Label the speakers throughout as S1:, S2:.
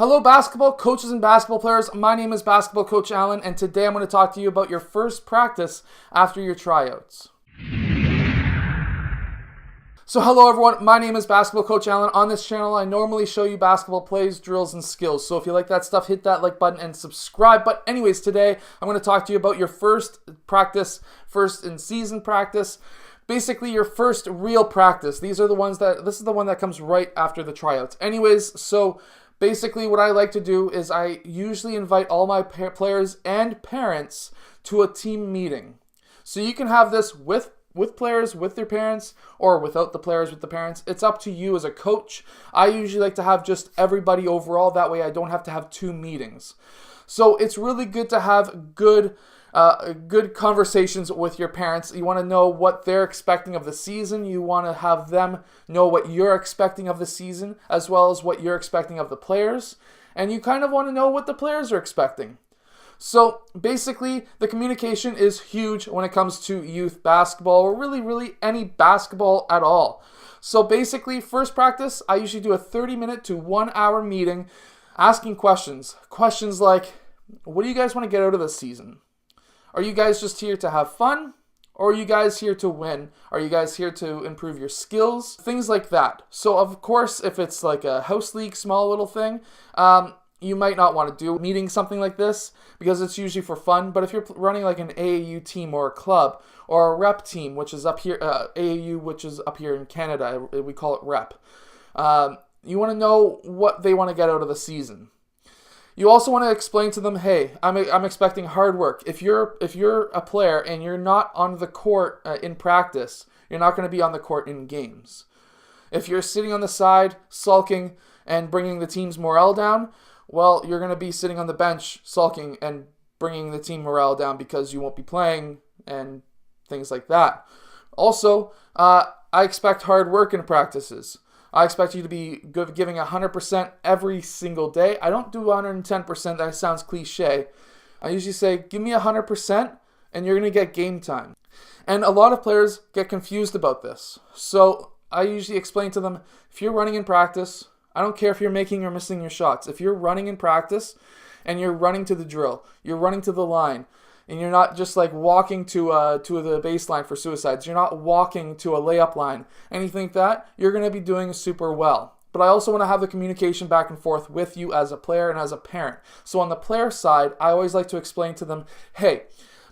S1: Hello, basketball coaches and basketball players. My name is Basketball Coach Allen, and today I'm going to talk to you about your first practice after your tryouts. So hello everyone, my name is Basketball Coach Allen. On this channel, I normally show you basketball plays, drills, and skills. So if you like that stuff, hit that like button and subscribe. But anyways, today I'm going to talk to you about your first practice, first in season practice. Basically, your first real practice. This is the one that comes right after the tryouts. Anyways, so basically, what I like to do is I usually invite all my players and parents to a team meeting. So you can have this with players, with their parents, or without the players, with the parents. It's up to you as a coach. I usually like to have just everybody overall. That way I don't have to have two meetings. So it's really good to have good conversations with your parents. You want to know what they're expecting of the season. You want to have them know what you're expecting of the season, as well as what you're expecting of the players. And you kind of want to know what the players are expecting. So basically, the communication is huge when it comes to youth basketball, or really any basketball at all. So basically, first practice, I usually do a 30-minute to 1 hour meeting asking questions. Questions like, what do you guys want to get out of this season? Are you guys just here to have fun? Or are you guys here to win? Are you guys here to improve your skills? Things like that. So of course, if it's like a house league, small little thing, you might not want to do meeting something like this because it's usually for fun. But if you're running like an AAU team or a club or a rep team, which is up here, AAU, which is up here in Canada, we call it rep. You want to know what they want to get out of the season. You also want to explain to them, hey, I'm expecting hard work. If you're a player and you're not on the court in practice, you're not going to be on the court in games. If you're sitting on the side, sulking, and bringing the team's morale down, well, you're going to be sitting on the bench, sulking, and bringing the team morale down because you won't be playing and things like that. Also, I expect hard work in practices. I expect you to be giving 100% every single day. I don't do 110%. That sounds cliche. I usually say, give me 100% and you're going to get game time. And a lot of players get confused about this. So I usually explain to them, if you're running in practice, I don't care if you're making or missing your shots. If you're running in practice and you're running to the drill, you're running to the line, and you're not just like walking to the baseline for suicides. You're not walking to a layup line. Anything like that, you're going to be doing super well. But I also want to have the communication back and forth with you as a player and as a parent. So on the player side, I always like to explain to them, hey,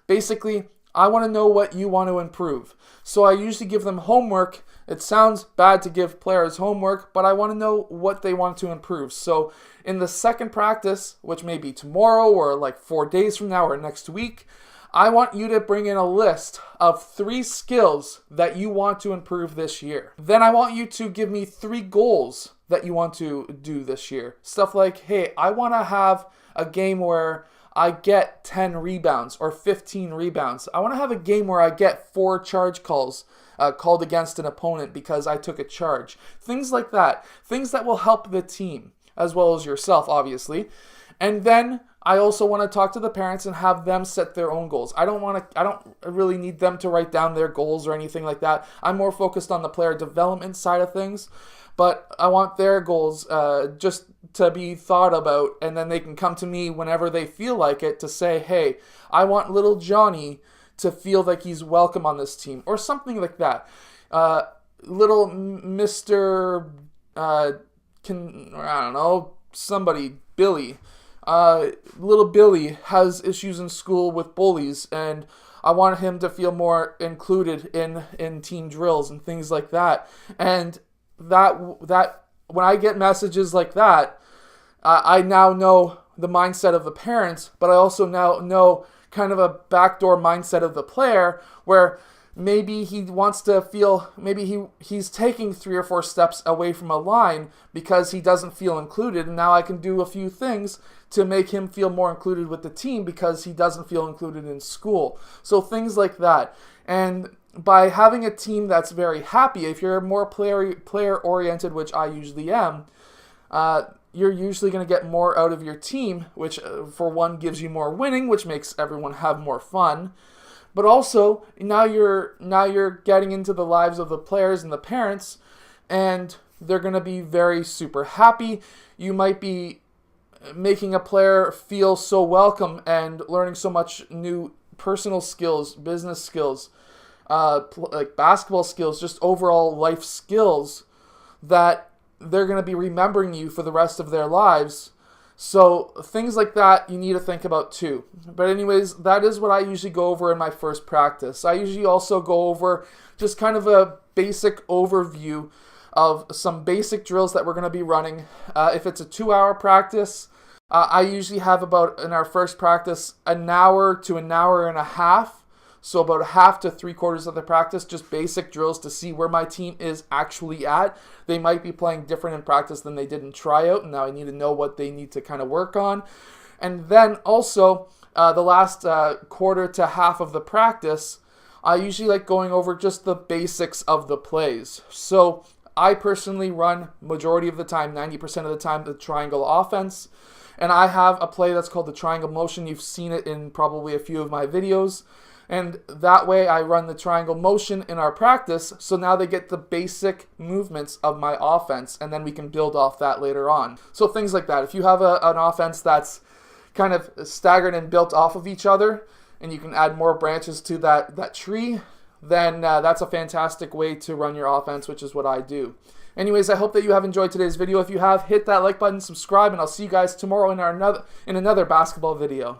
S1: basically, I want to know what you want to improve. So I usually give them homework. It sounds bad to give players homework, but I want to know what they want to improve. So in the second practice, which may be tomorrow or like 4 days from now or next week, I want you to bring in a list of 3 skills that you want to improve this year. Then I want you to give me 3 goals that you want to do this year. Stuff like, hey, I want to have a game where I get 10 rebounds or 15 rebounds. I want to have a game where I get 4 charge calls called against an opponent because I took a charge. Things like that. Things that will help the team as well as yourself, obviously. And then I also want to talk to the parents and have them set their own goals. I don't really need them to write down their goals or anything like that. I'm more focused on the player development side of things. But I want their goals just to be thought about, and then they can come to me whenever they feel like it to say, hey, I want little Johnny to feel like he's welcome on this team, or something like that. Little Mr. I don't know, somebody, Billy. Little Billy has issues in school with bullies, and I want him to feel more included in team drills and things like that. And that when I get messages like that, I now know the mindset of the parents, but I also now know kind of a backdoor mindset of the player where maybe he wants to feel, maybe he's taking 3 or 4 steps away from a line because he doesn't feel included, and now I can do a few things to make him feel more included with the team because he doesn't feel included in school. So things like that. And by having a team that's very happy, if you're more player-oriented, which I usually am, you're usually going to get more out of your team, which for one gives you more winning, which makes everyone have more fun. But also, now you're getting into the lives of the players and the parents, and they're going to be very super happy. You might be making a player feel so welcome and learning so much new personal skills, business skills, like basketball skills, just overall life skills that they're going to be remembering you for the rest of their lives. So things like that you need to think about too. But anyways, that is what I usually go over in my first practice. I usually also go over just kind of a basic overview of some basic drills that we're going to be running. If it's a 2-hour practice, I usually have about, in our first practice, an hour to an hour and a half. So about half to 3/4 of the practice, just basic drills to see where my team is actually at. They might be playing different in practice than they did in tryout, and now I need to know what they need to kind of work on. And then also, the last quarter to half of the practice, I usually like going over just the basics of the plays. So I personally run majority of the time, 90% of the time, the triangle offense. And I have a play that's called the triangle motion. You've seen it in probably a few of my videos. And that way I run the triangle motion in our practice, so now they get the basic movements of my offense, and then we can build off that later on. So things like that. If you have an offense that's kind of staggered and built off of each other, and you can add more branches to that tree, then that's a fantastic way to run your offense, which is what I do. Anyways, I hope that you have enjoyed today's video. If you have, hit that like button, subscribe, and I'll see you guys tomorrow in another basketball video.